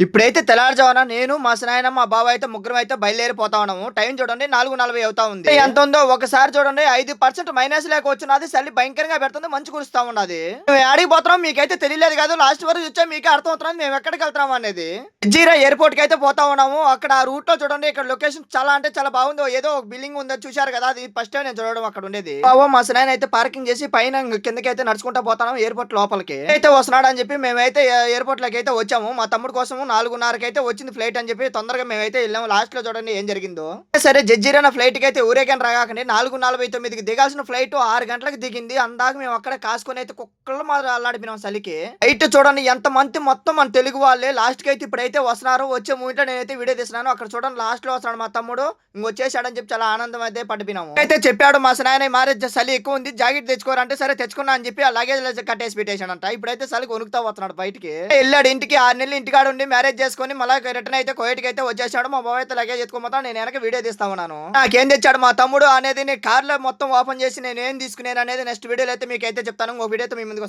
ఇప్పుడైతే తెల్లారుజామున నేను, మా స్నేహితుడు, మా బావ అయితే ముగ్గురం అయితే బయలుదేరిపోతా ఉన్నాము. టైం చూడండి 4:40 అవుతా ఉంది. ఎంత ఉందో ఒకసారి చూడండి 5% మైనస్ లేక వచ్చినది. చలి భయంకరంగా పెడుతుంది. మంచు కురుస్తా ఉన్నది. మేము యాడికి పోతున్నాం మీకైతే తెలియలేదు కాదు. లాస్ట్ వరకు చూస్తే మీకే అర్థం అవుతున్నది మేము ఎక్కడికి వెళ్తున్నాం అనేది. జీరా ఎయిర్‌పోర్ట్ కి అయితే పోతా ఉన్నాము. అక్కడ ఆ రూట్ లో చూడండి ఇక్కడ లొకేషన్ చాలా అంటే చాలా బాగుంది. ఏదో ఒక బిల్డింగ్ ఉందో చూశారు కదా. అది ఫస్ట్ టైం నేను చూడడం అక్కడ ఉండేది. బావ మా స్నేహితుడు అయితే పార్కింగ్ చేసి పైన కిందకి అయితే నడుచుకుంటా పోతాం ఎయిర్‌పోర్ట్ లోపలికి. అయితే వస్తున్నాడు అని చెప్పి మేమైతే ఎయిర్‌పోర్ట్ లోకి అయితే వచ్చాము. మా తమ్ముడు కోసం 4:30కి అయితే వచ్చింది ఫ్లైట్ అని చెప్పి తొందరగా మేమైతే వెళ్ళాము. లాస్ట్ లో చూడండి ఏం జరిగిందో. సరే జడ్జీరానా ఫ్లైట్ కి అయితే ఊరేగాని రాగాకండి 4:49కి దిగాల్సిన ఫ్లైట్ 6 గంటలకు దిగింది. అందాక మేము అక్కడ కాసుకొని అయితే కుక్కలు మాదిరి అల్లాడిపోయినాం చలికి. అయితే చూడండి ఎంత మంది మొత్తం మన తెలుగు వాళ్ళే. లాస్ట్ కి అయితే ఇప్పుడైతే వస్తున్నారు. వచ్చే మూవీలో నేనైతే వీడియో తీస్తున్నాను. అక్కడ చూడండి లాస్ట్ లో వస్తున్నాడు మా తమ్ముడు. ఇంకొచ్చేసాడని చెప్పి చాలా ఆనందం అయితే పడిపోయినాము. అయితే చెప్పాడు మా స్నాయన మారే చలి ఎక్కువ ఉంది జాకెట్ తెచ్చుకోరంటే సరే తెచ్చుకున్నా అని చెప్పి ఆ లగేజ్ కట్టేసి పెట్టేశాడంట. ఇప్పుడైతే చలికి వణుకుతా వస్తున్నాడు బయటికి. వెళ్ళాడు ఇంటికి 6 నెలలు ఇంటికాడ ఉండి మ్యారేజ్ చేసుకొని మళ్ళీ రిటర్న్ అయితే కోయటికి అయితే వచ్చేసాడు. మా బావ అయితే లగేజ్ ఎత్తుకోపోతాను. నేను వెనక వీడియో తీస్తా ఉన్నాను. నాకేం తెచ్చాడు మా తమ్ముడు అనేది నేను కార్ లో మొత్తం ఓపెన్ చేసి నేను ఏం తీసుకున్నాను అనేది నెక్స్ట్ వీడియోలో అయితే మీకు అయితే చెప్తాను. ఒక వీడియోతో మీ ముందుకు